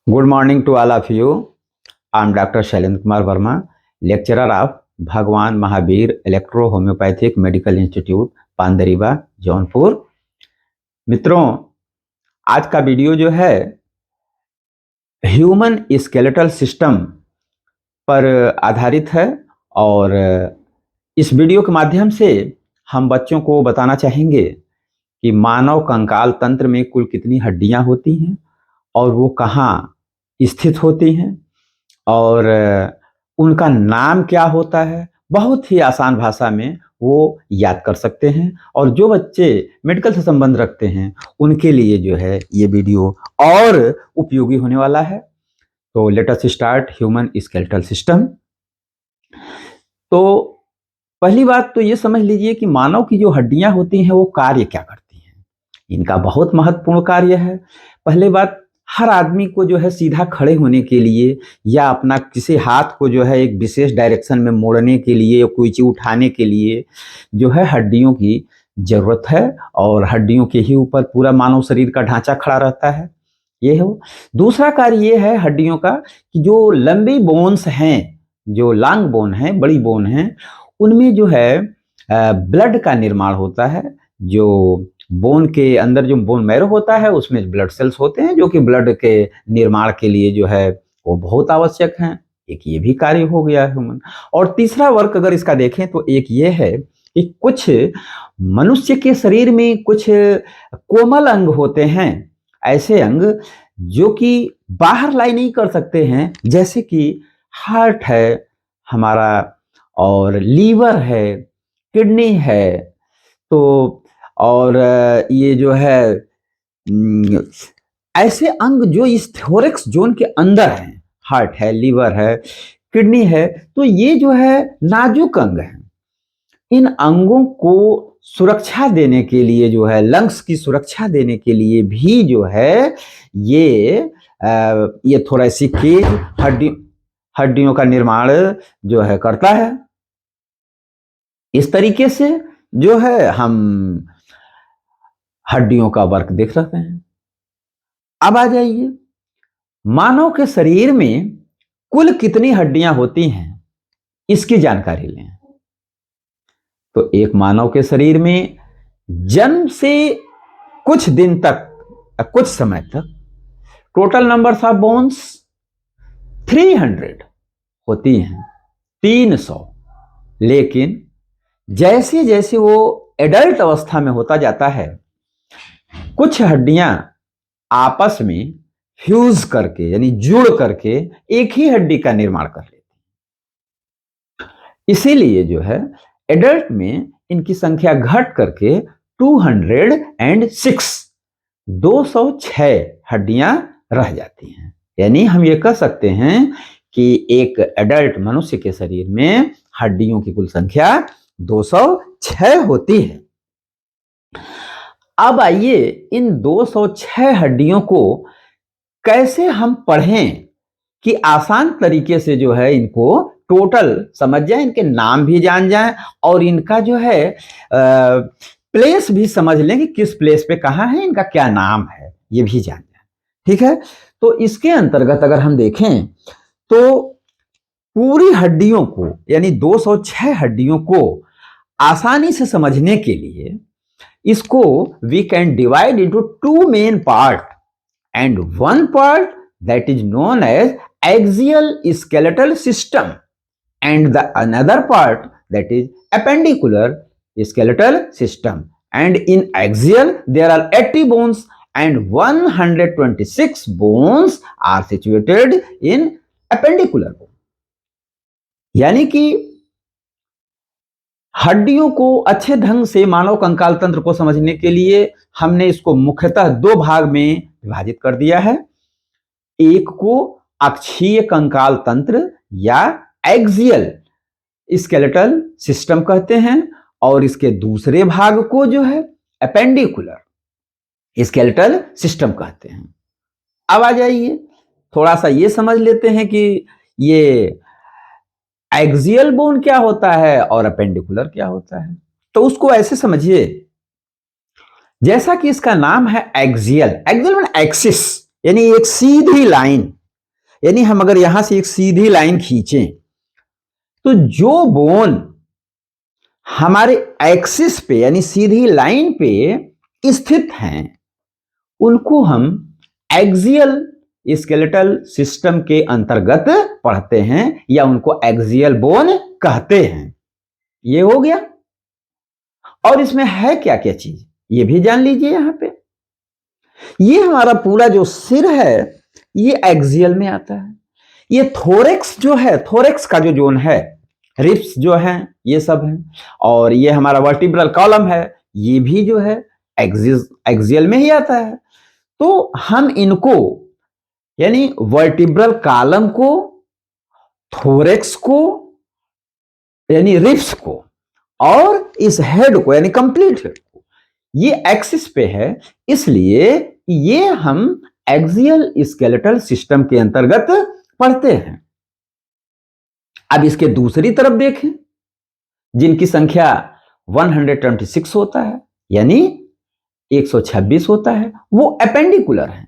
Good morning to all of you. I'm Dr. Shailendra Kumar Verma, lecturer of Bhagwan Mahavir electro homoeopathic medical institute Pandariwa Jaunpur. मित्रों, आज का video जो है human skeletal system पर आधारित है और इस वीडियो के माध्यम से हम बच्चों को बताना चाहेंगे कि मानव कंकाल तंत्र में कुल कितनी हड्डियां होती हैं और वो कहाँ स्थित होती हैं और उनका नाम क्या होता है। बहुत ही आसान भाषा में वो याद कर सकते हैं और जो बच्चे मेडिकल से संबंध रखते हैं उनके लिए जो है ये वीडियो और उपयोगी होने वाला है। तो let us start human skeletal system. तो पहली बात तो ये समझ लीजिए कि मानव की जो हड्डियां होती हैं वो कार्य क्या करती हैं। इनका बहुत महत्वपूर्ण कार्य है। पहले बात, हर आदमी को जो है सीधा खड़े होने के लिए या अपना किसी हाथ को जो है एक विशेष डायरेक्शन में मोड़ने के लिए या कोई चीज उठाने के लिए जो है हड्डियों की जरूरत है और हड्डियों के ही ऊपर पूरा मानव शरीर का ढांचा खड़ा रहता है। ये हो। दूसरा कार्य ये है हड्डियों का कि जो लंबी बोन्स हैं, जो लॉन्ग बोन है, बड़ी बोन है, उनमें जो है ब्लड का निर्माण होता है। जो बोन के अंदर जो बोन मैरो होता है उसमें ब्लड सेल्स होते हैं जो कि ब्लड के निर्माण के लिए जो है वो बहुत आवश्यक हैं। एक ये भी कार्य हो गया है ह्यूमन। और तीसरा वर्ग अगर इसका देखें तो एक ये है कि कुछ मनुष्य के शरीर में कुछ कोमल अंग होते हैं, ऐसे अंग जो कि बाहर लाई नहीं कर सकते हैं, जैसे कि हार्ट है हमारा और लीवर है, किडनी है। तो और ये जो है ऐसे अंग जो इस थोरैक्स जोन के अंदर हैं, हार्ट है, लीवर है, किडनी है, तो ये जो है नाजुक अंग हैं। इन अंगों को सुरक्षा देने के लिए जो है, लंग्स की सुरक्षा देने के लिए भी जो है ये थोड़ा सी केज हड्डियों का निर्माण जो है करता है। इस तरीके से जो है हम हड्डियों का वर्क देख सकते हैं। अब आ जाइए, मानव के शरीर में कुल कितनी हड्डियां होती हैं इसकी जानकारी लें। तो एक मानव के शरीर में जन्म से कुछ दिन तक, कुछ समय तक टोटल नंबर ऑफ बोन्स 300 होती हैं, 300। लेकिन जैसे जैसे वो एडल्ट अवस्था में होता जाता है, कुछ हड्डियां आपस में फ्यूज करके यानी जुड़ करके एक ही हड्डी का निर्माण कर लेती। इसीलिए जो है एडल्ट में इनकी संख्या घट करके 206 206 हड्डियां रह जाती हैं। यानी हम ये कह सकते हैं कि एक एडल्ट मनुष्य के शरीर में हड्डियों की कुल संख्या 206 होती है। अब आइए इन 206 हड्डियों को कैसे हम पढ़ें कि आसान तरीके से जो है इनको टोटल समझ जाए, इनके नाम भी जान जाए और इनका जो है प्लेस भी समझ लें कि किस प्लेस पे कहाँ है, इनका क्या नाम है, ये भी जान जाए। ठीक है। तो इसके अंतर्गत अगर हम देखें तो पूरी हड्डियों को यानी 206 हड्डियों को आसानी से समझने के लिए इसको we can divide into 2 main part and one part that is known as axial skeletal system and the another part that is appendicular skeletal system. And in axial there are 80 bones and 126 bones are situated in appendicular bone. यानी कि हड्डियों को अच्छे ढंग से मानव कंकाल तंत्र को समझने के लिए हमने इसको मुख्यतः 2 भाग में विभाजित कर दिया है। एक को अक्षीय कंकाल तंत्र या एक्सियल स्केलेटल सिस्टम कहते हैं और इसके दूसरे भाग को जो है एपेंडिकुलर स्केलेटल सिस्टम कहते हैं। अब आ जाइए थोड़ा सा ये समझ लेते हैं कि ये एक्सियल बोन क्या होता है और एपेंडिकुलर क्या होता है। तो उसको ऐसे समझिए, जैसा कि इसका नाम है एक्सियल, एक्सियल मीन एक्सिस, यानी एक सीधी लाइन, यानी हम अगर यहां से एक सीधी लाइन खींचें तो जो बोन हमारे एक्सिस पे यानी सीधी लाइन पे स्थित हैं उनको हम एक्सियल स्केलेटल सिस्टम के अंतर्गत पढ़ते हैं या उनको एक्सियल बोन कहते हैं। ये हो गया। और इसमें है क्या क्या चीज ये भी जान लीजिए। यहां पे ये हमारा पूरा जो सिर है ये एक्सियल में आता है। ये थोरेक्स जो है, थोरेक्स का जो जोन है, रिब्स जो है ये सब है, और ये हमारा वर्टिब्रल कॉलम है ये भी जो है एक्सियल में ही आता है। तो हम इनको यानी वर्टिब्रल कॉलम को, थोरेक्स को यानी रिब्स को और इस हेड को यानी कंप्लीट हेड को, ये एक्सिस पे है, इसलिए ये हम एक्सियल स्केलेटल सिस्टम के अंतर्गत पढ़ते हैं। अब इसके दूसरी तरफ देखें, जिनकी संख्या 126 होता है यानी 126 होता है, वो अपेंडिकुलर है।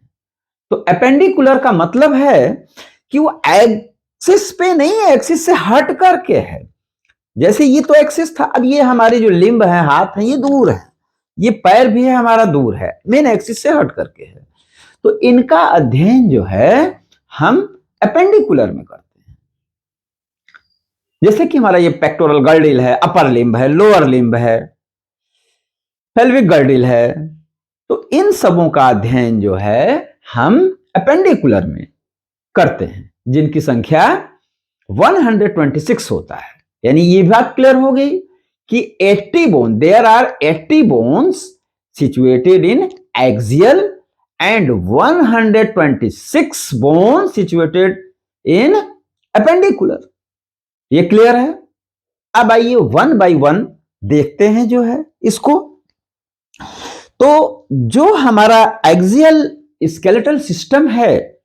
तो अपेंडिकुलर का मतलब है कि वो एक्सिस पे नहीं है, एक्सिस से हट करके है। जैसे ये तो एक्सिस था, अब ये हमारी जो लिम्ब है, हाथ है, ये दूर है, ये पैर भी है हमारा दूर है, मेन एक्सिस से हट करके है। तो इनका अध्ययन जो है हम अपेंडिकुलर में करते हैं। जैसे कि हमारा ये पेक्टोरल गर्डिल है, अपर लिम्ब है, लोअर लिम्ब है, पेल्विक गर्डिल है, तो इन सबों का अध्ययन जो है हम अपेंडिकुलर में करते हैं, जिनकी संख्या 126 होता है। यानी ये बात क्लियर हो गई कि 80 bone, there are 80 bones situated in axial and 126 bone situated in appendicular. ये क्लियर है। अब आइए वन बाय वन देखते हैं जो है इसको। तो जो हमारा एक्सियल स्केलेटल सिस्टम है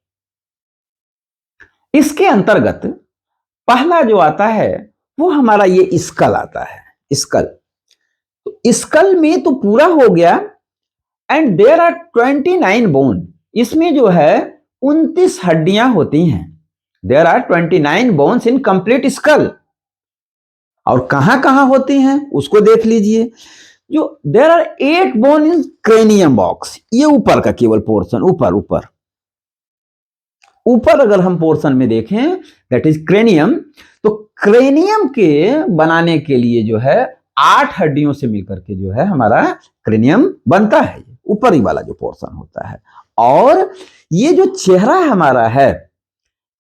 इसके अंतर्गत पहला जो आता है वो हमारा ये स्कल आता है। स्कल, तो स्कल में तो पूरा हो गया एंड देयर आर 29 बोन, इसमें जो है 29 हड्डियां होती हैं। There are 29 bones in complete skull. और कहां कहां होती हैं उसको देख लीजिए। जो there are 8 bone in cranium box, ये ऊपर का केवल पोर्शन, ऊपर ऊपर ऊपर अगर हम पोर्शन में देखें दैट इज क्रेनियम, तो क्रेनियम के बनाने के लिए जो है 8 हड्डियों से मिलकर के जो है हमारा क्रेनियम बनता है, ऊपर ही वाला जो पोर्शन होता है। और ये जो चेहरा हमारा है,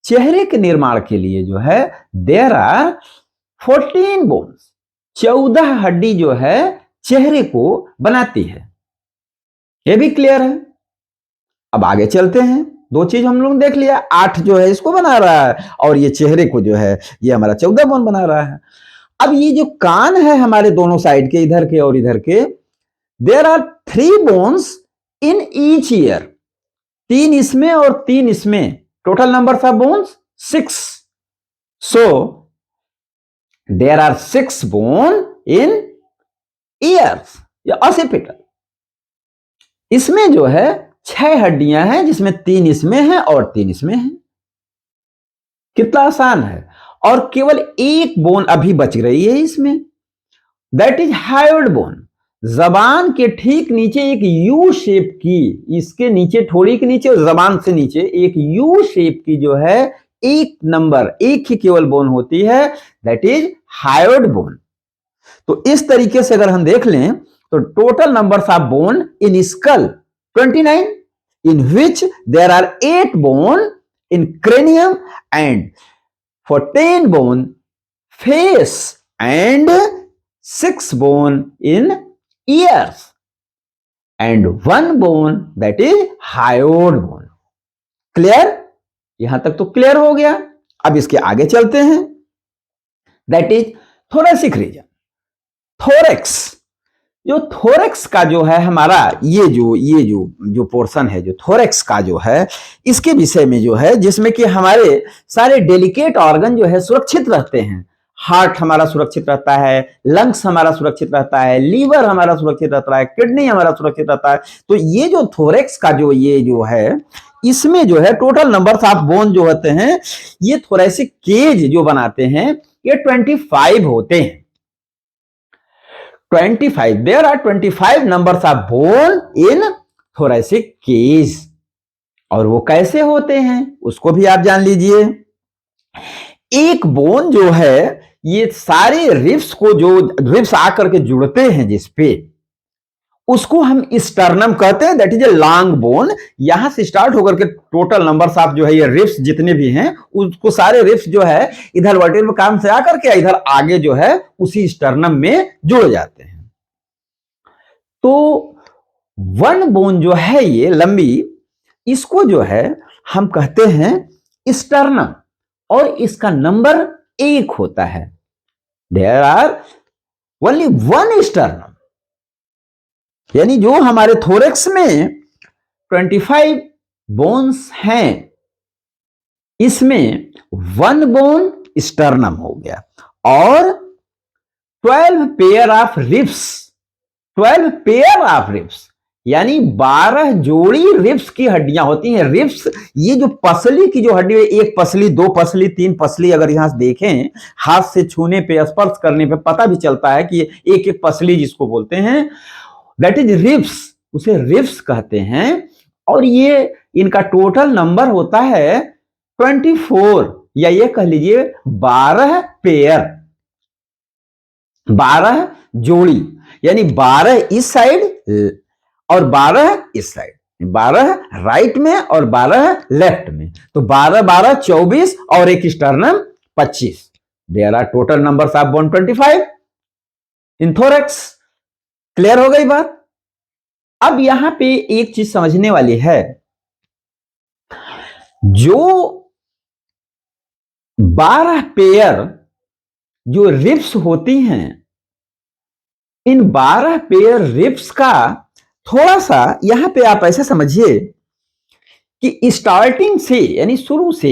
चेहरे के निर्माण के लिए जो है देयर आर 14 बोन्स, 14 हड्डी जो है चेहरे को बनाती है। ये भी क्लियर है। अब आगे चलते हैं। दो चीज हम लोग देख लिया, 8 जो है इसको बना रहा है और ये चेहरे को जो है ये हमारा 14 बोन बना रहा है। अब ये जो कान है हमारे दोनों साइड के, इधर के और इधर के, there are 3 bones in each ear, 3 इसमें और 3 इसमें, total number of bones 6। So there are 6 bone in ears या ऑसिपिटल। इसमें जो है 6 हड्डियां हैं, जिसमें 3 इसमें हैं और 3 इसमें हैं। कितना आसान है। और केवल एक बोन अभी बच रही है इसमें, दैट इज हायोइड बोन। जबान के ठीक नीचे एक यू शेप की, इसके नीचे, थोड़ी के नीचे और जबान से नीचे एक यू शेप की जो है एक नंबर, एक ही केवल बोन होती है, दैट इज हायोइड बोन। तो इस तरीके से अगर हम देख लें तो total numbers of bone in school 29, in which there are 8 bone in cranium and 14 bone face and 6 bone in ears and 1 bone that is hyoid bone. Clear? यहां तक तो क्लियर हो गया। अब इसके आगे चलते हैं, that is thoracic region, thorax. जो थोरेक्स का जो है हमारा ये जो पोर्शन है, जो थोरेक्स का जो है, इसके विषय में जो है, जिसमें कि हमारे सारे डेलिकेट ऑर्गन जो है सुरक्षित रहते हैं, हार्ट हमारा सुरक्षित रहता है, लंग्स हमारा सुरक्षित रहता है, लीवर हमारा सुरक्षित रहता है, किडनी हमारा सुरक्षित रहता है। तो ये जो थोरेक्स का जो ये जो है, इसमें जो है टोटल नंबर्स ऑफ बोन जो होते हैं, ये थोरेसिक केज जो बनाते हैं ये 25 होते हैं। 25, there are 25 numbers of bone in thoracic cage. और वो कैसे होते हैं उसको भी आप जान लीजिए। एक बोन जो है, ये सारे रिब्स को, जो रिब्स आकर के जुड़ते हैं जिस पे, उसको हम स्टर्नम कहते हैं। That is a long bone. यहां से स्टार्ट होकर के टोटल नंबर्स ऑफ जो है ये रिब्स जितने भी हैं, उसको सारे रिब्स जो है इधर वर्टिब्रल कॉलम से आकर के इधर आगे जो है उसी स्टर्नम में जुड़ जाते हैं। तो वन बोन जो है ये लंबी, इसको जो है हम कहते हैं स्टर्नम, और इसका नंबर 1 होता है। देयर आर ओनली 1 स्टर्नम, यानी जो हमारे थोरेक्स में 25 बोन्स हैं, इसमें 1 बोन स्टर्नम हो गया, और 12 pair of ribs, 12 pair of ribs यानी 12 जोड़ी रिब्स की हड्डियां होती हैं। रिब्स, ये जो पसली की जो हड्डी है, 1 पसली, 2 पसली, 3 पसली, अगर यहां से देखें हाथ से छूने पे, स्पर्श करने पे पता भी चलता है कि एक एक पसली जिसको बोलते हैं, दैट इज रिब्स, उसे रिब्स कहते हैं। और ये इनका टोटल नंबर होता है 24, या ये कह लीजिए 12 पेयर, 12 जोड़ी, यानी 12 इस साइड और 12 इस साइड, 12 राइट में और 12 लेफ्ट में। तो 12 12 24 और एक sternum 25। There are total numbers of bone 25 in thorax. Clear हो गई बात? अब यहां पे एक चीज समझने वाली है, जो 12 पेयर जो रिब्स होती हैं, इन 12 पेयर रिब्स का थोड़ा सा यहां पे आप ऐसे समझिए कि स्टार्टिंग से, यानी शुरू से,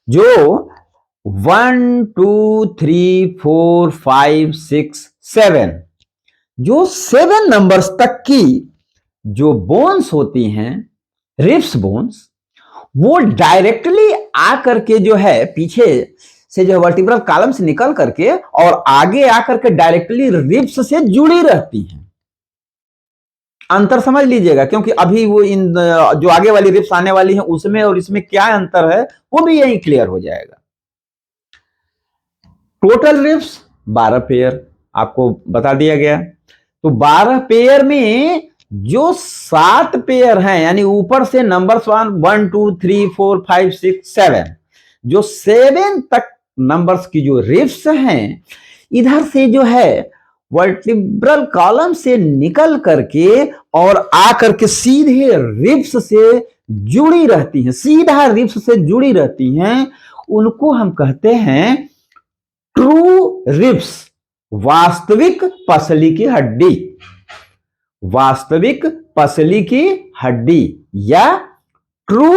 जो 1 2 3 4 5 6 7, जो 7 नंबर्स तक की जो बोन्स होती हैं, रिब्स बोन्स, वो डायरेक्टली आकर के जो है पीछे से जो वर्टिब्रल कॉलम से निकल करके और आगे आकर के डायरेक्टली रिब्स से जुड़ी रहती हैं। अंतर समझ लीजिएगा, क्योंकि अभी वो इन जो आगे वाली रिब्स आने वाली हैं उसमें और इसमें क्या अंतर है वो भी यही क्लियर हो जाएगा। टोटल रिब्स 12 पेयर आपको बता दिया गया। तो 12 पेयर में जो 7 पेयर हैं, यानी ऊपर से नंबर्स 1 2 3 4 5 6 7, जो 7 तक नंबर्स की जो रिब्स हैं, इधर से जो है वर्टिब्रल कॉलम से निकल करके और आकर के सीधे रिब्स से जुड़ी रहती हैं, सीधा रिब्स से जुड़ी रहती हैं, उनको हम कहते हैं ट्रू रिब्स, वास्तविक पसली की हड्डी, वास्तविक पसली की हड्डी या ट्रू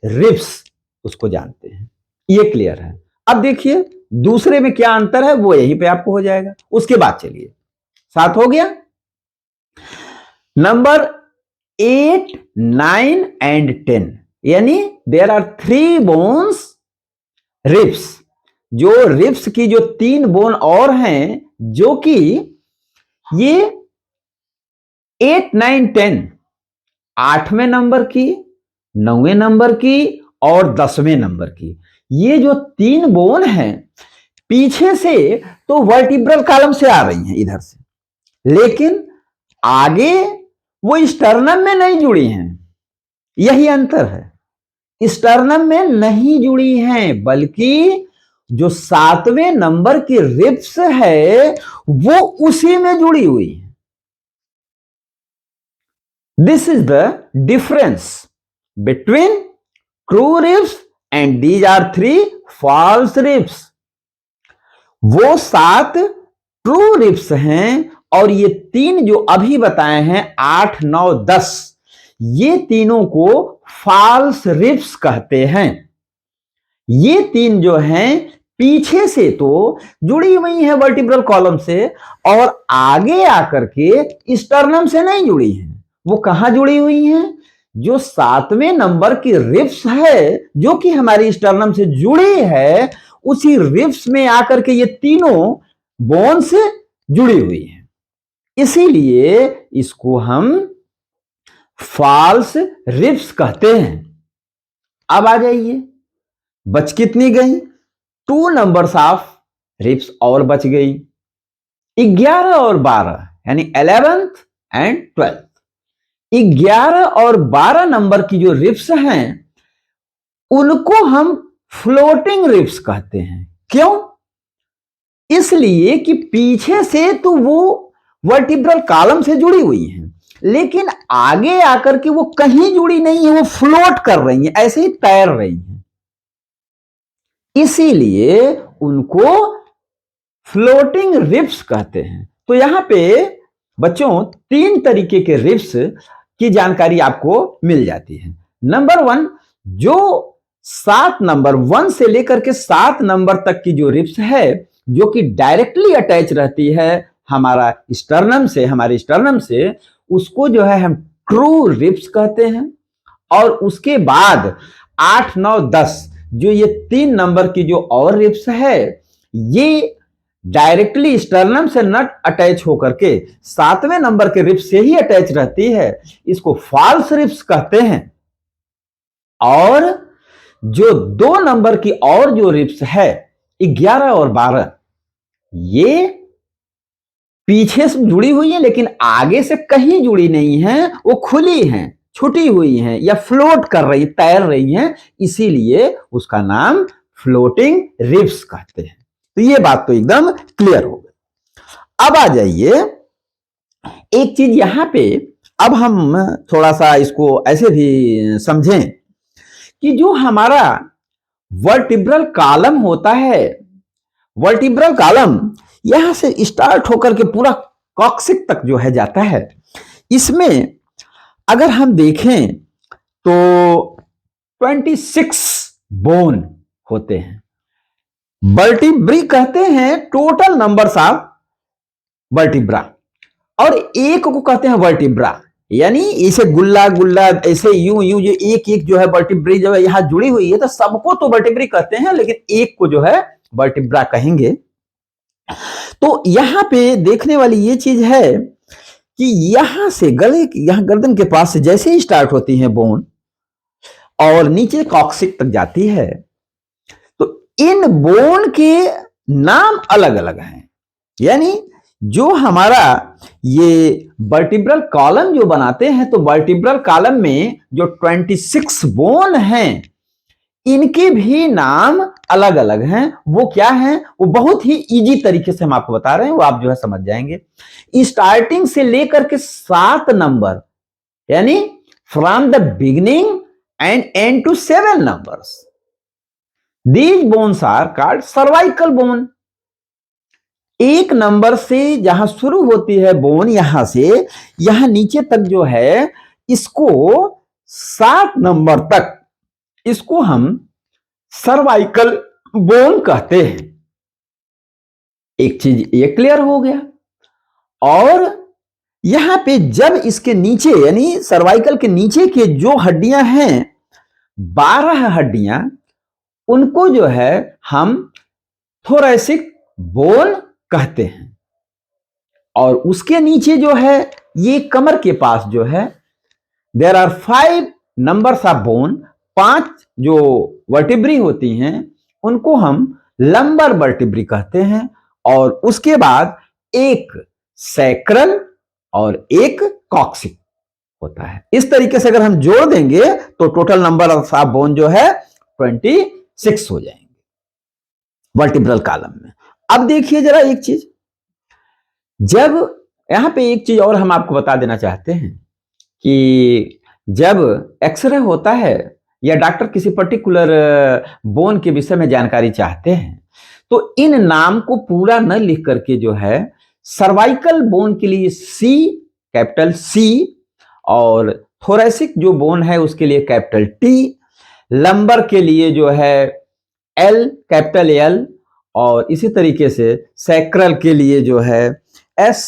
रिब्स उसको जानते हैं। ये क्लियर है। अब देखिए दूसरे में क्या अंतर है वो यहीं पे आपको हो जाएगा। उसके बाद चलिए 7 हो गया। नंबर 8 9 एंड 10, यानी देयर आर 3 बोन्स रिब्स, जो रिब्स की जो 3 बोन और हैं, जो कि ये 8 9 10 8वें नंबर की, 9वें नंबर की और 10वें नंबर की, ये जो 3 बोन हैं पीछे से तो वर्टिब्रल कॉलम से आ रही हैं इधर से, लेकिन आगे वो स्टर्नम में नहीं जुड़ी हैं। यही अंतर है, स्टर्नम में नहीं जुड़ी हैं, बल्कि जो 7वें नंबर की रिब्स है वो उसी में जुड़ी हुई है। This is the difference between true ribs and these are 3 false ribs. वो 7 ट्रू रिब्स हैं और ये 3 जो अभी बताए हैं 8 9 10, ये तीनों को फॉल्स रिब्स कहते हैं। ये 3 जो हैं पीछे से तो जुड़ी हुई है वर्टिब्रल कॉलम से, और आगे आकर के स्टर्नम से नहीं जुड़ी है। वो कहां जुड़ी हुई हैं? जो 7वें नंबर की रिब्स है, जो कि हमारी स्टर्नम से जुड़ी है, उसी रिब्स में आकर के ये तीनों बोन से जुड़ी हुई है। इसीलिए इसको हम फॉल्स रिब्स कहते हैं। अब आ जाइए, बच कितनी गई? 2 नंबर्स ऑफ रिब्स और बच गई, 11 और 12, यानी 11th एंड 12th। 11 और 12 नंबर की जो रिब्स हैं उनको हम फ्लोटिंग रिब्स कहते हैं। क्यों? इसलिए कि पीछे से तो वो वर्टिब्रल कॉलम से जुड़ी हुई हैं, लेकिन आगे आकर के वो कहीं जुड़ी नहीं है, वो फ्लोट कर रही हैं, ऐसे ही तैर रही हैं। इसीलिए उनको फ्लोटिंग रिब्स कहते हैं। तो यहां पे बच्चों 3 तरीके के रिब्स की जानकारी आपको मिल जाती है। नंबर 1, जो 7 नंबर 1 से लेकर के 7 नंबर तक की जो रिब्स है, जो कि डायरेक्टली अटैच रहती है हमारा स्टर्नम से, हमारे स्टर्नम से, उसको जो है हम ट्रू रिब्स कहते हैं। और उसके बाद 8, 9, 10 जो ये 3 नंबर की जो और रिब्स है, ये डायरेक्टली स्टर्नम से नट अटैच होकर के 7वें नंबर के रिब्स से ही अटैच रहती है, इसको फॉल्स रिब्स कहते हैं। और जो 2 नंबर की और जो रिब्स है 11 और 12, ये पीछे से जुड़ी हुई है लेकिन आगे से कहीं जुड़ी नहीं है, वो खुली हैं, छुटी हुई हैं, या फ्लोट कर रही, तैर रही हैं, इसीलिए उसका नाम फ्लोटिंग रिब्स कहते हैं। तो ये बात तो एकदम क्लियर हो गई। अब आ जाइए, एक चीज यहां पे अब हम थोड़ा सा इसको ऐसे भी समझें कि जो हमारा वर्टिब्रल कॉलम होता है, वर्टिब्रल कॉलम यहां से स्टार्ट होकर के पूरा कॉक्सिक तक जो है जाता है। इसमें अगर हम देखें तो 26 बोन होते हैं। वर्टिब्री कहते हैं टोटल नंबर्स ऑफ वर्टिब्रा, और एक को कहते हैं वर्टिब्रा, यानी इसे गुल्ला गुल्ला ऐसे यूं यूं जो एक एक जो है वर्टिब्री जो है यहां जुड़ी हुई है, तो सबको तो वर्टिब्री कहते हैं, लेकिन एक को जो है वर्टिब्रा कहेंगे। तो यहां पे देखने वाली ये चीज है कि यहां से गले, यहां गर्दन के पास से जैसे ही स्टार्ट होती है बोन और नीचे कॉक्सिक तक जाती है, तो इन बोन के नाम अलग अलग हैं। यानी जो हमारा ये वर्टिब्रल कॉलम जो बनाते हैं, तो वर्टिब्रल कॉलम में जो 26 बोन हैं, इनके भी नाम अलग अलग हैं। वो क्या हैं? वो बहुत ही इजी तरीके से हम आपको बता रहे हैं, वो आप जो है समझ जाएंगे। स्टार्टिंग से लेकर के 7 नंबर, यानी from the beginning and end to 7 numbers, these bones are called cervical bone. 1 number से जहां शुरू होती है बोन, यहां से यहां नीचे तक जो है, इसको 7 नंबर तक, इसको हम सर्वाइकल बोन कहते हैं। एक चीज ये क्लियर हो गया। और यहां पे जब इसके नीचे, यानी सर्वाइकल के नीचे के जो हड्डियां हैं, 12 हड्डियां, उनको जो है हम थोरैसिक बोन कहते हैं। और उसके नीचे जो है, ये कमर के पास जो है, there are 5 numbers of bone, 5 जो वर्टिब्री होती हैं, उनको हम लंबर वर्टिब्री कहते हैं। और उसके बाद एक सैक्रल और एक कॉक्सिक होता है। इस तरीके से अगर हम जोड़ देंगे तो टोटल नंबर ऑफ बोन जो है 26 हो जाएंगे वर्टिब्रल कॉलम में। अब देखिए जरा एक चीज, जब यहां पे एक चीज और हम आपको बता देना चाहते हैं कि जब एक्सरे होता है या डॉक्टर किसी पर्टिकुलर बोन के विषय में जानकारी चाहते हैं, तो इन नाम को पूरा न लिख करके जो है, सर्वाइकल बोन के लिए सी, कैपिटल सी, और थोरैसिक जो बोन है उसके लिए कैपिटल टी, लंबर के लिए जो है एल, कैपिटल एल, और इसी तरीके से सैक्रल के लिए जो है एस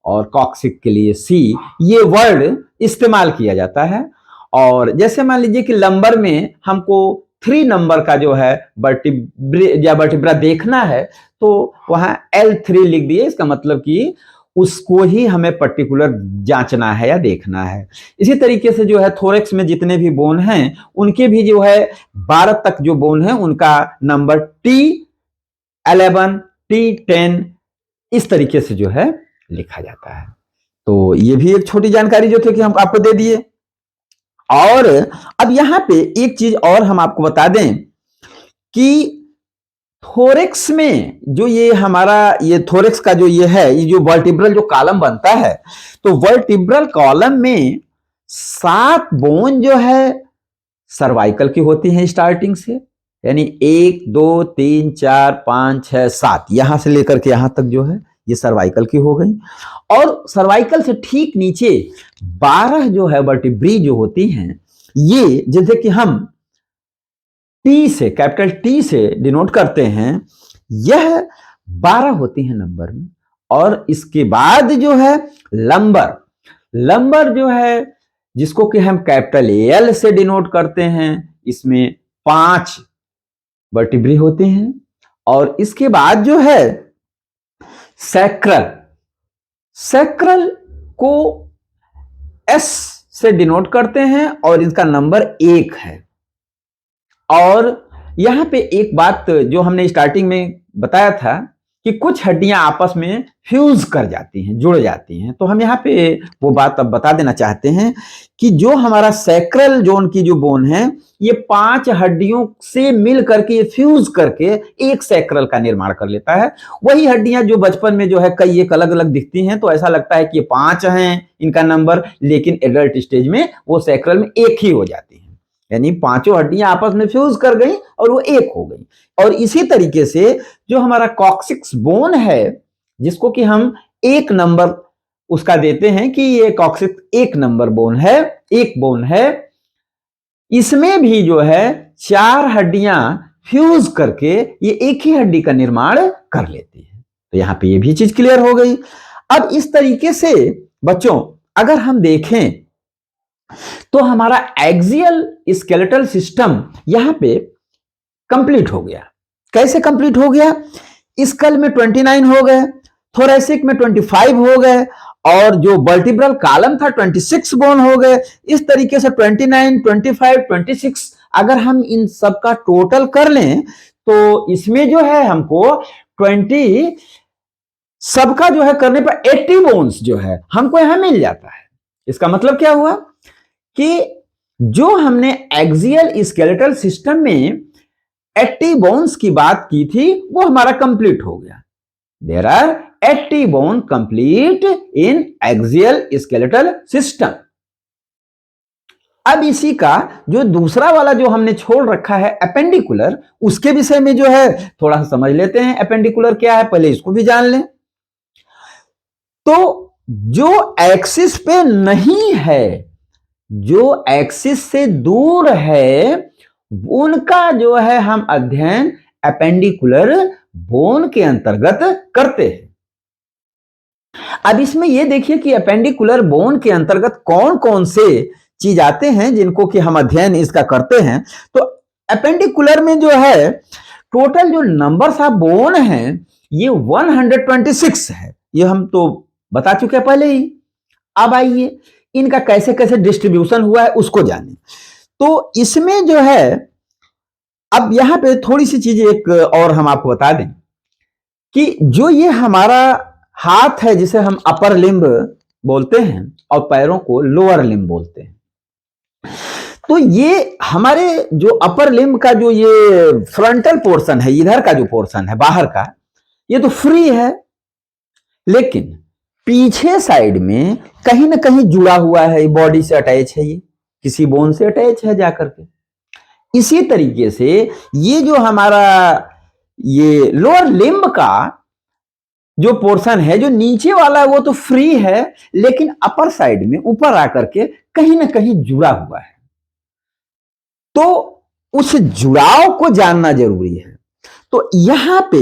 और कॉक्सिक के लिए सी, ये वर्ड इस्तेमाल किया जाता है। और जैसे मान लीजिए कि लंबर में हमको 3 नंबर का जो है वर्टिब्रा देखना है, तो वहां L3 लिख दिए, इसका मतलब कि उसको ही हमें पर्टिकुलर जांचना है या देखना है। इसी तरीके से जो है थोरेक्स में जितने भी बोन हैं उनके भी जो है 12 तक जो बोन है उनका नंबर T11 T10 इस तरीके से जो है लिखा जाता है। तो ये भी एक छोटी जानकारी जो थी कि हम आपको दे दिए। और अब यहां पे एक चीज और हम आपको बता दें कि थोरेक्स में जो ये हमारा ये थोरेक्स का जो ये है, ये जो वर्टिब्रल जो कॉलम बनता है, तो वर्टिब्रल कॉलम में 7 बोन जो है सर्वाइकल की होती हैं स्टार्टिंग से, यानी 1 2 3 4 5 6 7 यहां से लेकर के यहां तक जो है ये सर्वाइकल की हो गई। और सर्वाइकल से ठीक नीचे 12 जो है वर्टिब्री जो होती हैं, ये जैसे कि हम टी से, कैपिटल टी से डिनोट करते हैं, यह 12 होती हैं नंबर में। और इसके बाद जो है लंबर, लंबर जो है जिसको कि हम कैपिटल एल से डिनोट करते हैं, इसमें 5 वर्टिब्री होते हैं। और इसके बाद जो है सैक्रल, सैक्रल को एस से डिनोट करते हैं और इसका नंबर 1 है। और यहां पे एक बात जो हमने स्टार्टिंग में बताया था कि कुछ हड्डियां आपस में फ्यूज कर जाती हैं, जुड़ जाती हैं, तो हम यहाँ पे वो बात अब बता देना चाहते हैं कि जो हमारा सैक्रल जोन की जो बोन है, ये 5 हड्डियों से मिल करके ये फ्यूज करके एक सैक्रल का निर्माण कर लेता है। वही हड्डियां जो बचपन में जो है कई एक अलग अलग दिखती हैं, तो ऐसा लगता है कि ये 5 हैं इनका नंबर, लेकिन एडल्ट स्टेज में वो सैक्रल में एक ही हो जाती है, यानी 5 हड्डियां आपस में फ्यूज कर गई और वो एक हो गई। और इसी तरीके से जो हमारा कॉक्सिक्स बोन है, जिसको कि हम 1 नंबर उसका देते हैं कि ये कॉक्सिक्स 1 नंबर बोन है, एक बोन है, इसमें भी जो है 4 हड्डियां फ्यूज करके ये एक ही हड्डी का निर्माण कर लेती है। तो यहां पे ये भी चीज क्लियर हो गई। अब इस तरीके से बच्चों अगर हम देखें तो हमारा एक्सियल स्केलेटल सिस्टम यहां पे कंप्लीट हो गया। कैसे कंप्लीट हो गया? स्कल में 29 हो गए, थोरेसिक में 25 हो गए, और जो वर्टिब्रल कॉलम था 26 बोन हो गए। इस तरीके से 29, 25, 26 अगर हम इन सब का टोटल कर लें तो इसमें जो है हमको 20 सबका जो है करने पर 80 बोन्स जो है हमको यहां मिल जाता है। इसका मतलब क्या हुआ कि जो हमने एक्सियल स्केलेटल सिस्टम में 80 बोन्स की बात की थी वो हमारा कंप्लीट हो गया। There are 80 bone complete in axial skeletal system. अब इसी का जो दूसरा वाला जो हमने छोड़ रखा है एपेंडिकुलर, उसके विषय में जो है थोड़ा सा समझ लेते हैं। एपेंडिकुलर क्या है, पहले इसको भी जान लें। तो जो एक्सिस पे नहीं है, जो एक्सिस से दूर है, उनका जो है हम अध्ययन एपेंडिकुलर बोन के अंतर्गत करते हैं। अब इसमें यह देखिए कि एपेंडिकुलर बोन के अंतर्गत कौन कौन से चीज आते हैं जिनको कि हम अध्ययन इसका करते हैं। तो एपेंडिकुलर में जो है टोटल जो नंबर्स ऑफ बोन हैं ये 126 है, ये हम तो बता चुके हैं पहले ही। अब आइए इनका कैसे कैसे डिस्ट्रीब्यूशन हुआ है उसको जाने। तो इसमें जो है अब यहां पे थोड़ी सी चीज एक और हम आपको बता दें कि जो ये हमारा हाथ है जिसे हम अपर लिम्ब बोलते हैं और पैरों को लोअर लिम्ब बोलते हैं, तो ये हमारे जो अपर लिम्ब का जो ये फ्रंटल पोर्शन है, इधर का जो पोर्शन है बाहर का, ये तो फ्री है, लेकिन पीछे साइड में कहीं ना कहीं जुड़ा हुआ है, बॉडी से अटैच है, ये किसी बोन से अटैच है जाकर के। इसी तरीके से ये जो हमारा ये लोअर लिम्ब का जो पोर्शन है, जो नीचे वाला है, वो तो फ्री है, लेकिन अपर साइड में ऊपर आकर के कहीं ना कहीं जुड़ा हुआ है। तो उस जुड़ाव को जानना जरूरी है। तो यहां पे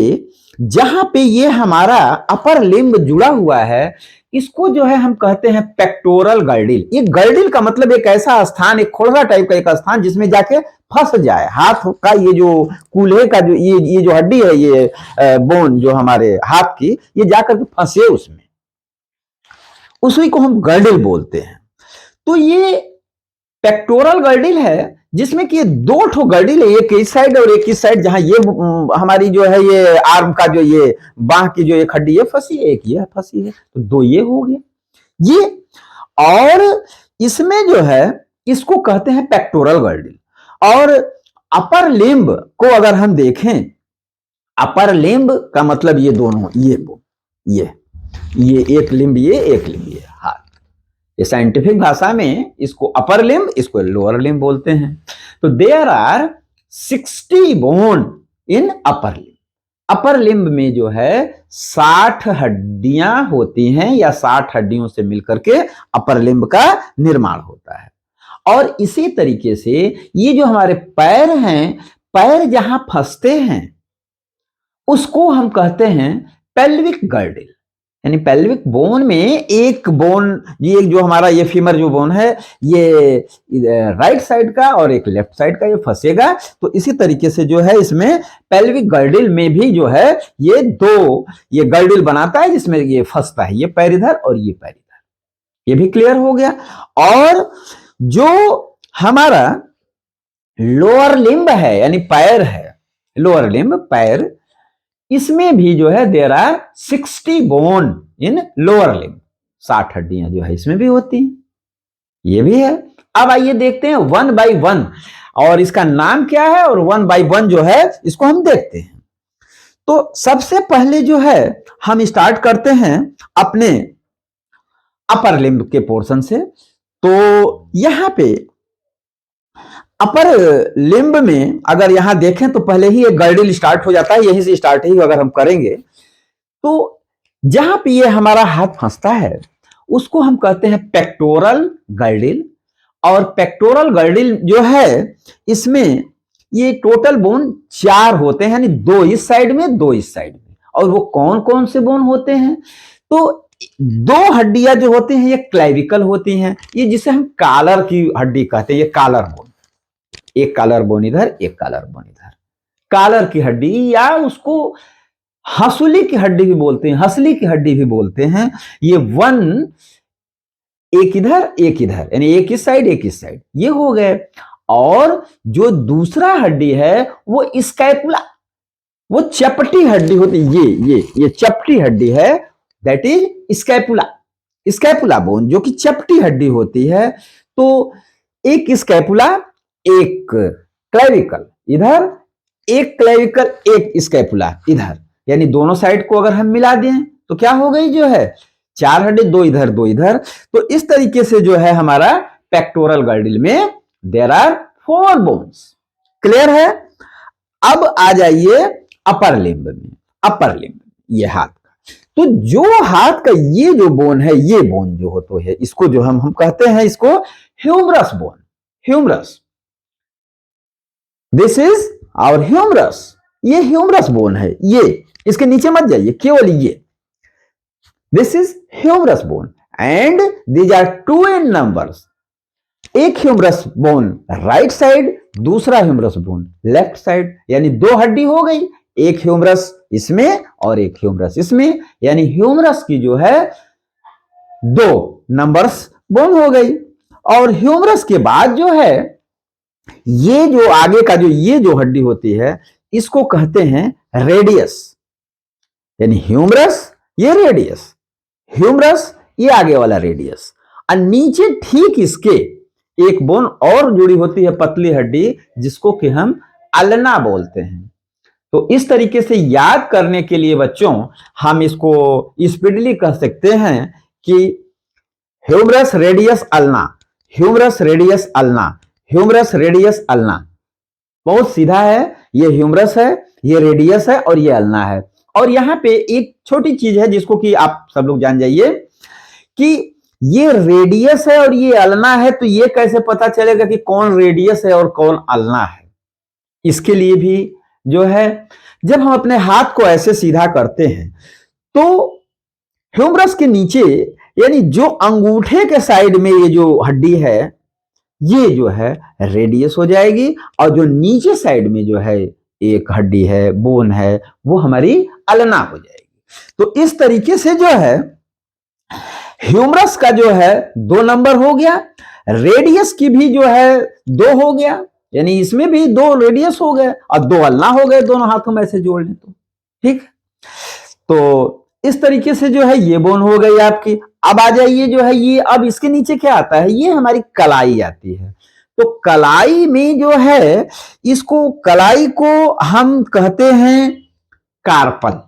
जहां पे ये हमारा अपर लिम्ब जुड़ा हुआ है, इसको जो है हम कहते हैं पेक्टोरल गर्डिल। ये गर्डिल का मतलब एक ऐसा स्थान, एक खोलरा टाइप का एक स्थान जिसमें जाके फंस जाए। हाथ का ये जो कूल्हे का जो ये जो हड्डी है, ये बोन जो हमारे हाथ की, ये जाकर के फंसे उसमें, उसी को हम गर्डिल बोलते हैं। तो ये पेक्टोरल गर्डिल है जिसमें कि ये दो ठो गर्डिल है, एक इस साइड और एक इस साइड, जहां ये हमारी जो है ये आर्म का जो ये बाह की जो एक हड्डी है फंसी है, एक ये फंसी है, तो दो ये हो गया ये। और इसमें जो है इसको कहते हैं पेक्टोरल गर्डिल। और अपर लिम्ब को अगर हम देखें, अपर लिम्ब का मतलब ये दोनों, ये एक लिम्ब, ये एक लिम्ब, ये हाथ। ये साइंटिफिक भाषा में इसको अपर लिम्ब, इसको लोअर लिम्ब बोलते हैं। तो there are 60 bone in upper limb. Upper limb में जो है 60 हड्डियां होती हैं, या 60 हड्डियों से मिलकर के अपर लिम्ब का निर्माण होता है। और इसी तरीके से ये जो हमारे पैर हैं, पैर जहां फंसते हैं उसको हम कहते हैं पेल्विक गर्डिल। यानी पेल्विक बोन में एक बोन, ये जो हमारा ये फीमर जो बोन है, ये राइट साइड का और एक लेफ्ट साइड का ये फंसेगा। तो इसी तरीके से जो है इसमें पेल्विक गर्डिल में भी जो है ये दो ये गर्डिल बनाता है जिसमें ये फंसता है, ये पैर इधर और ये पैर इधर। ये भी क्लियर हो गया। और जो हमारा लोअर लिम्ब है, यानी पैर है, लोअर लिम्ब पैर, इसमें भी जो है there are 60 bone in lower limb. 60 हड्डियां जो है इसमें भी होती हैं, ये भी है। अब आइए देखते हैं 1 by 1, और इसका नाम क्या है, और 1 by 1 जो है इसको हम देखते हैं। तो सबसे पहले जो है हम स्टार्ट करते हैं अपने अपर लिम्ब के पोर्शन से। तो यहां पे अपर लिम्ब में अगर यहां देखें तो पहले ही एक गर्डिल स्टार्ट हो जाता है, यहीं से स्टार्ट ही अगर हम करेंगे तो जहां पे ये हमारा हाथ फंसता है उसको हम कहते हैं पेक्टोरल गर्डिल। और पेक्टोरल गर्डिल जो है इसमें ये टोटल बोन 4 होते हैं, यानी 2 इस साइड में 2 इस साइड में। और वो कौन कौन से बोन होते हैं, तो 2 हड्डियां जो होती हैं ये क्लेविकल होती हैं, ये जिसे हम कॉलर की हड्डी कहते हैं, ये कॉलर बोन। एक कॉलर बोन इधर, एक कॉलर बोन इधर, कॉलर की हड्डी, या उसको हंसुली की हड्डी भी बोलते हैं, हंसली की हड्डी भी बोलते हैं। ये 1 एक इधर एक इधर, यानी एक इस साइड एक इस साइड, ये हो गए। और जो दूसरा हड्डी है वो स्कैपुला, वो चपटी हड्डी होती है, ये चपटी हड्डी है, that is scapula, scapula bone, जो कि चपटी हड्डी होती है। तो एक स्कैपुला, एक क्लेविकल इधर, एक क्लेविकल एक स्कैपुला इधर, यानी दोनों साइड को अगर हम मिला दें तो क्या हो गई, जो है 4 हड्डी, 2 इधर 2 इधर। तो इस तरीके से जो है हमारा पेक्टोरल गर्डिल में देयर आर 4 बोन्स। क्लियर है। अब आ जाइए अपर लिम्ब में। अपर लिम्ब ये हाथ का, तो जो हाथ का ये जो बोन है, ये बोन जो होता है इसको जो हम कहते हैं इसको humerus bone. Humerus, this is our humerus. ये ह्यूमरस बोन है, ये इसके नीचे मत जाइए, केवल ये, this is humerus bone and these are 2 in numbers। एक ह्यूमरस बोन राइट साइड, दूसरा ह्यूमरस बोन लेफ्ट साइड, यानी 2 हड्डी हो गई, एक ह्यूमरस इसमें और एक ह्यूमरस इसमें, यानी ह्यूमरस की जो है 2 नंबर्स बोन हो गई। और ह्यूमरस के बाद जो है ये जो आगे का जो ये जो हड्डी होती है इसको कहते हैं रेडियस, यानी ह्यूमरस ये रेडियस, ह्यूमरस ये आगे वाला रेडियस। और नीचे ठीक इसके एक बोन और जुड़ी होती है, पतली हड्डी, जिसको कि हम अल्ना बोलते हैं। तो इस तरीके से याद करने के लिए बच्चों हम इसको स्पीडली कह सकते हैं कि humerus radius ulna, humerus radius ulna, humerus radius ulna. बहुत सीधा है, ये ह्यूमरस है, ये रेडियस है और ये अल्ना है। और यहां पे एक छोटी चीज है जिसको कि आप सब लोग जान जाइए कि ये रेडियस है और ये अल्ना है, तो ये कैसे पता चलेगा कि कौन रेडियस है और कौन अल्ना है। इसके लिए भी जो है, जब हम अपने हाथ को ऐसे सीधा करते हैं तो ह्यूमरस के नीचे यानी जो अंगूठे के साइड में ये जो हड्डी है ये जो है रेडियस हो जाएगी, और जो नीचे साइड में जो है एक हड्डी है, बोन है, वो हमारी अल्ना हो जाएगी। तो इस तरीके से जो है ह्यूमरस का जो है 2 नंबर हो गया, रेडियस की भी जो है 2 हो गया, यानी इसमें भी 2 रेडियस हो गए और 2 अल्ना हो गए, दोनों हाथों में ऐसे जोड़ लें तो ठीक। तो इस तरीके से जो है ये बोन हो गई आपकी। अब आ जाइए जो है ये, अब इसके नीचे क्या आता है, ये हमारी कलाई आती है। तो कलाई में जो है इसको, कलाई को हम कहते हैं कार्पल,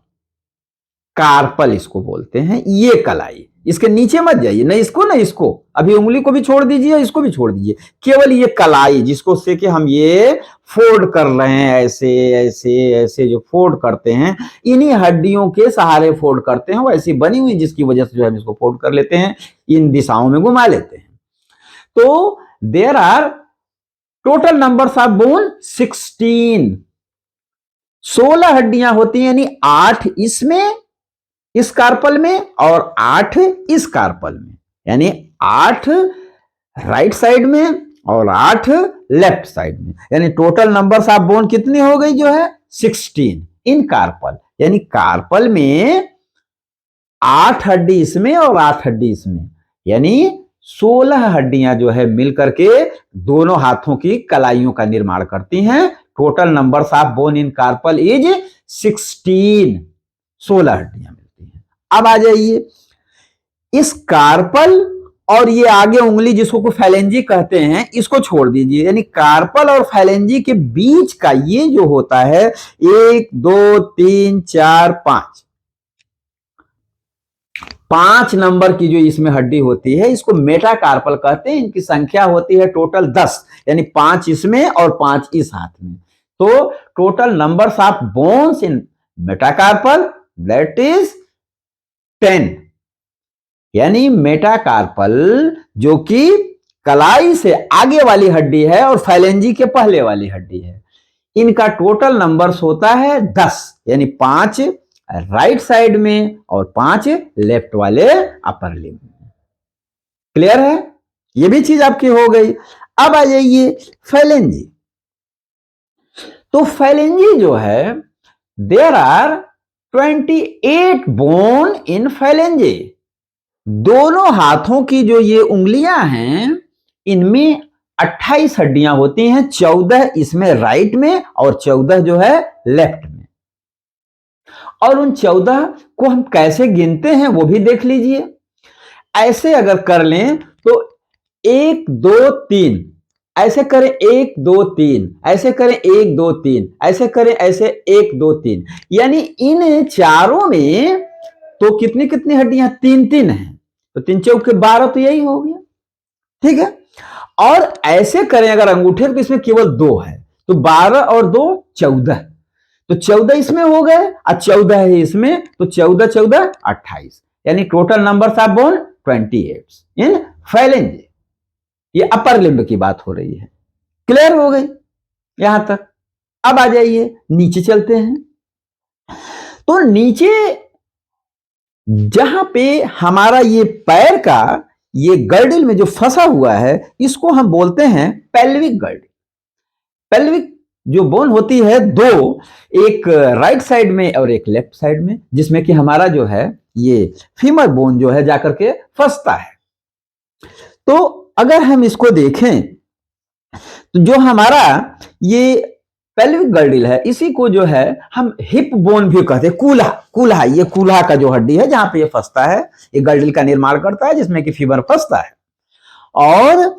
कार्पल इसको बोलते हैं, ये कलाई। इसके नीचे मत जाइए, ना इसको ना इसको, अभी उंगली को भी छोड़ दीजिए, इसको भी छोड़ दीजिए, केवल ये कलाई जिसको से कि हम ये फोल्ड कर रहे हैं, ऐसे ऐसे ऐसे जो फोल्ड करते हैं, इन्हीं हड्डियों के सहारे फोल्ड करते हैं, वो ऐसी बनी हुई जिसकी वजह से जो हम इसको फोल्ड कर लेते हैं, इन दिशाओं में घुमा लेते हैं। तो there are total numbers of bone 16, 16 हड्डियां होती हैं, यानी 8 इसमें इस कार्पल में और 8 इस कार्पल में, यानी 8 राइट साइड में और 8 लेफ्ट साइड में, यानी टोटल नंबर्स ऑफ बोन कितनी हो गई जो है 16 इन कार्पल, यानी कार्पल में 8 हड्डी इसमें और 8 हड्डी इसमें, यानी 16 हड्डियां जो है मिलकर के दोनों हाथों की कलाइयों का निर्माण करती हैं। Total numbers of bone in carpal is 16, 16 हड्डियां मिलती हैं। अब आ जाइए इस कार्पल और ये आगे उंगली जिसको को फैलेंजी कहते हैं, इसको छोड़ दीजिए, यानी कार्पल और फैलेंजी के बीच का ये जो होता है 1 2 3 4 5 नंबर की जो इसमें हड्डी होती है, इसको मेटाकार्पल कहते हैं। इनकी संख्या होती है टोटल 10, यानी 5 इसमें और 5 इस हाथ में। तो total numbers of bones in metacarpal that is 10, यानी मेटाकार्पल जो कि कलाई से आगे वाली हड्डी है और फैलेंजी के पहले वाली हड्डी है, इनका टोटल नंबर्स होता है 10, यानी 5 राइट साइड में और 5 लेफ्ट वाले अपर लिम्ब में। क्लियर है, ये भी चीज आपकी हो गई। अब आ जाइए फैलेंजी। तो फैलेंजी जो है देयर आर 28 बोन इन फैलेंजी, दोनों हाथों की जो ये उंगलियां हैं इनमें 28 हड्डियां होती हैं, 14 इसमें राइट में और 14 जो है लेफ्ट में। और उन 14 को हम कैसे गिनते हैं वो भी देख लीजिए। ऐसे अगर कर लें तो 1 2 3, ऐसे करें 1 2 3, ऐसे करें 1 2 3, ऐसे करें ऐसे 1 2 3, यानी इन चारों में तो कितनी कितनी हड्डियां 3 हैं, तो 3 चौके 12, तो यही हो गया, ठीक है। और ऐसे करें अगर अंगूठे तो इसमें केवल 2 है, तो 12 और 2 14, तो 14 इसमें हो गए और 14 है इसमें, तो 14 14 28, यानी टोटल नंबर्स ऑफ बोन 28 इन फैलेंजी। ये अपर लिम्ब की बात हो रही है। क्लियर हो गई यहां तक। अब आ जाइए नीचे चलते हैं। तो नीचे जहां पे हमारा ये पैर का ये गर्डिल में जो फंसा हुआ है, इसको हम बोलते हैं पेल्विक गर्डिल। पेल्विक जो बोन होती है 2, एक राइट साइड में और एक लेफ्ट साइड में, जिसमें कि हमारा जो है ये फीमर बोन जो है जाकर के फंसता है। तो अगर हम इसको देखें तो जो हमारा ये पेल्विक गर्डिल है, इसी को जो है हम हिप बोन भी कहते हैं। कूल्हा, कूल्हा, ये कूल्हा का जो हड्डी है जहां पे ये फंसता है, ये गर्डिल का निर्माण करता है जिसमें कि फीमर फंसता है। और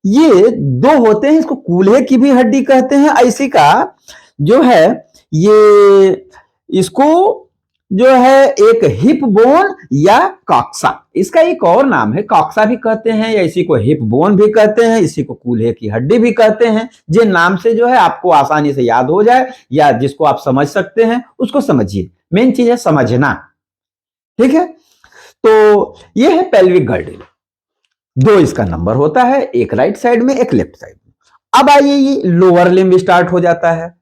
ये 2 होते हैं, इसको कूल्हे की भी हड्डी कहते हैं। ऐसी का जो है ये, इसको जो है एक हिप बोन या कॉक्सा, इसका एक और नाम है, कॉक्सा भी कहते हैं, या इसी को हिप बोन भी कहते हैं, इसी को कूल्हे की हड्डी भी कहते हैं। जिन नाम से जो है आपको आसानी से याद हो जाए या जिसको आप समझ सकते हैं उसको समझिए, मेन चीज है समझना, ठीक है। तो ये है पेल्विक गर्डिल, 2 इसका नंबर होता है, एक राइट साइड में एक लेफ्ट साइड में। अब आइए ये लोअर लिम्ब स्टार्ट हो जाता है।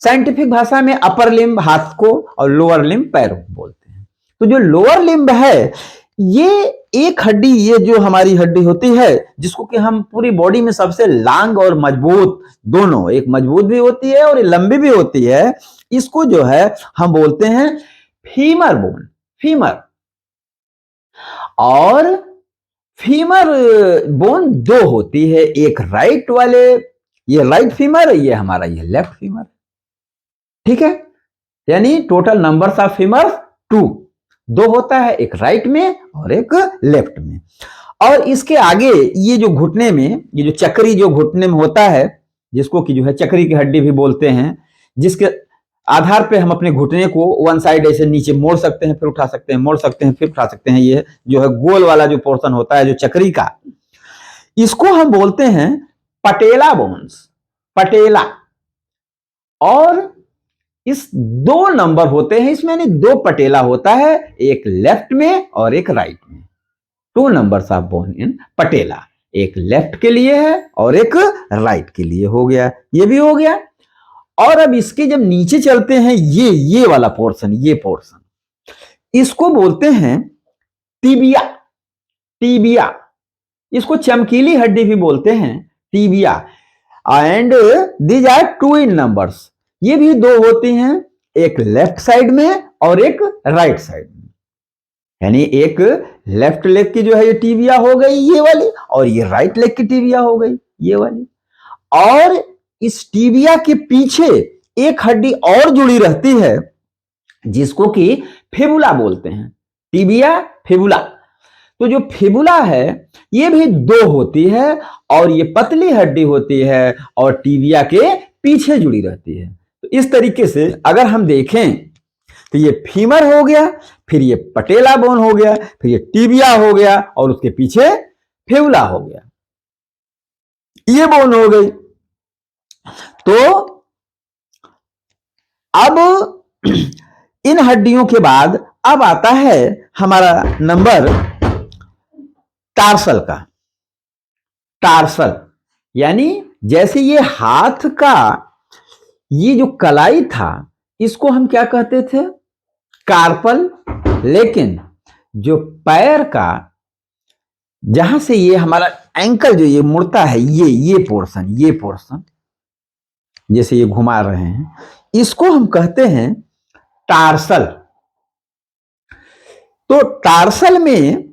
साइंटिफिक भाषा में अपर लिम्ब हाथ को और लोअर लिम्ब पैरों को बोलते हैं। तो जो लोअर लिम्ब है, ये एक हड्डी, ये जो हमारी हड्डी होती है, जिसको कि हम पूरी बॉडी में सबसे लॉन्ग और मजबूत दोनों, एक मजबूत भी होती है और लंबी भी होती है, इसको जो है हम बोलते हैं फीमर बोन, फीमर। और फीमर बोन दो होती है, एक राइट वाले, ये राइट फीमर, ये हमारा ये लेफ्ट फीमर, ठीक है। यानी टोटल नंबर्स ऑफ फीमर 2, दो होता है, एक राइट में और एक लेफ्ट में। और इसके आगे ये जो घुटने में, ये जो चक्री जो घुटने में होता है, जिसको कि जो है चक्री की हड्डी भी बोलते हैं, जिसके आधार पे हम अपने घुटने को वन साइड ऐसे नीचे मोड़ सकते हैं, फिर उठा सकते हैं, मोड़ सकते हैं, फिर उठा सकते हैं। ये जो है गोल वाला जो पोर्शन होता है जो चक्री का, इसको हम बोलते हैं पटेला बोन्स, पटेला। और इस दो नंबर होते हैं इसमें, यानी दो पटेला होता है, एक लेफ्ट में और एक राइट में। 2 नंबर्स ऑफ बोन इन पटेला, एक लेफ्ट के लिए है और एक राइट के लिए हो गया, ये भी हो गया। और अब इसके जब नीचे चलते हैं, ये वाला पोर्शन, ये पोर्शन, इसको बोलते हैं टीबिया, टीबिया। इसको चमकीली हड्डी भी बोलते हैं, tibia. And these are 2 in numbers, ये भी दो होती हैं, एक लेफ्ट साइड में और एक राइट साइड में। यानी एक लेफ्ट लेग की जो है ये टीबिया हो गई ये वाली, और ये राइट लेग की टीबिया हो गई ये वाली। और इस टीबिया के पीछे एक हड्डी और जुड़ी रहती है, जिसको कि फिबुला बोलते हैं, टीबिया फिबुला। तो जो फिबुला है ये भी दो होती है, और ये पतली हड्डी होती है और टीबिया के पीछे जुड़ी रहती है। तो इस तरीके से अगर हम देखें तो ये फीमर हो गया, फिर ये पटेला बोन हो गया, फिर ये टीबिया हो गया, और उसके पीछे फिबुला हो गया, ये बोन हो गई। तो अब इन हड्डियों के बाद अब आता है हमारा नंबर टार्सल का। टार्सल यानी जैसे ये हाथ का ये जो कलाई था, इसको हम क्या कहते थे, कार्पल। लेकिन जो पैर का, जहां से ये हमारा एंकल जो ये मुड़ता है, ये पोर्शन जैसे ये घुमा रहे हैं, इसको हम कहते हैं टार्सल। तो टार्सल में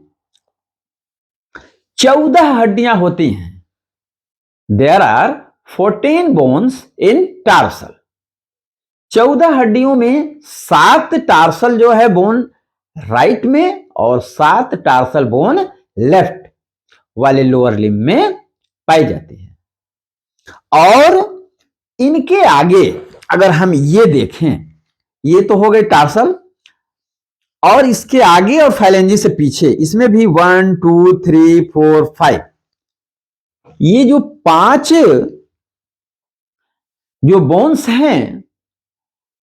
14 हड्डियां होती हैं। There are 14 bones in tarsal. 14 हड्डियों में 7 टार्सल जो है बोन राइट में, और 7 टार्सल बोन लेफ्ट वाले लोअर लिम्ब में पाई जाती है। और इनके आगे अगर हम ये देखें, ये तो हो गए टार्सल, और इसके आगे और फाइलेंजी से पीछे इसमें भी 1 2 3 4 5, ये जो 5 जो बोन्स हैं,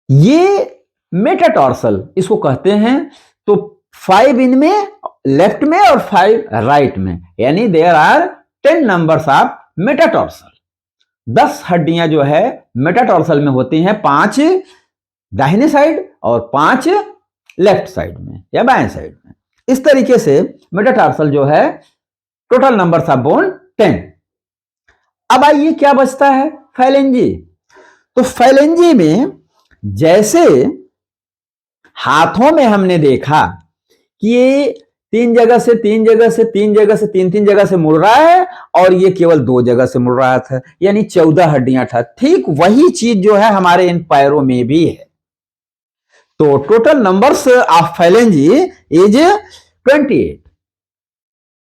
ये मेटाटार्सल इसको कहते हैं। तो 5 इनमें लेफ्ट में और 5 राइट में, यानी there are 10 numbers of metatarsal. 10 हड्डियां जो है मेटाटार्सल में होती हैं, 5 दाहिने साइड और 5 लेफ्ट साइड में या बाएं साइड में। इस तरीके से मेटाटार्सल जो है टोटल नंबर्स ऑफ बोन 10। अब आइए क्या बचता है, फाइलेंजी। तो फाइलेंजी में जैसे हाथों में हमने देखा कि ये 3 जगह से 3 जगह से 3 जगह से 3 जगह से मुड़ रहा है, और ये केवल 2 जगह से मुड़ रहा था, यानी 14 हड्डियां था। ठीक वही चीज जो है हमारे इन पैरों में भी है। तो total numbers of phalanges is 28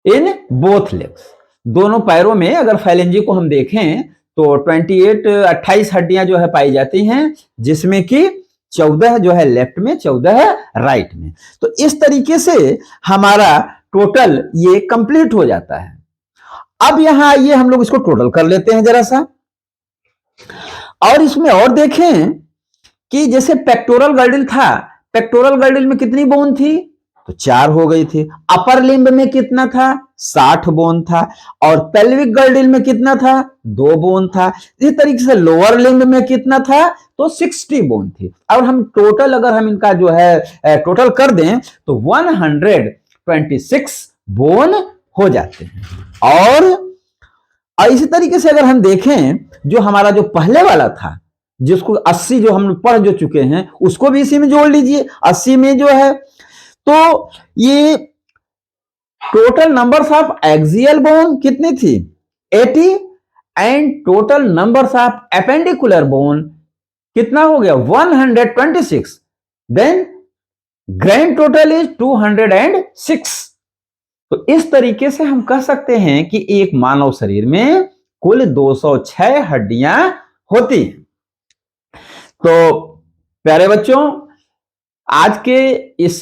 in both legs. दोनों पैरों में अगर फाइलेंजी को हम देखें तो 28 हड्डियां जो है पाई जाती हैं, जिसमें कि 14 जो है लेफ्ट में, 14 राइट में। तो इस तरीके से हमारा टोटल ये कंप्लीट हो जाता है। अब यहां आइए हम लोग इसको टोटल कर लेते हैं जरा सा, और इसमें और देखें कि जैसे पेक्टोरल गर्डिल था, पेक्टोरल गर्डिल में कितनी बोन थी, तो 4 हो गई थी। अपर लिम्ब में कितना था? 60 बोन था। और पेल्विक गर्डिल में कितना था? 2 बोन था। इसी तरीके से लोअर लिम्ब में कितना था? तो 60 बोन थी। अब हम टोटल अगर हम इनका जो है टोटल कर दें तो 126 बोन हो जाते हैं। और इसी तरीके से अगर हम देखें जो हमारा जो पहले वाला था, जिसको 80 जो हम पढ़ जो चुके हैं, उसको भी इसी में जोड़ लीजिए। 80 में जो है तो ये total numbers of axial bone कितनी थी? 80। And total numbers of appendicular bone कितना हो गया? 126। Then grand total is 206। तो इस तरीके से हम कह सकते हैं कि एक मानव शरीर में कुल 206 हड्डियां होती हैं। तो प्यारे बच्चों, आज के इस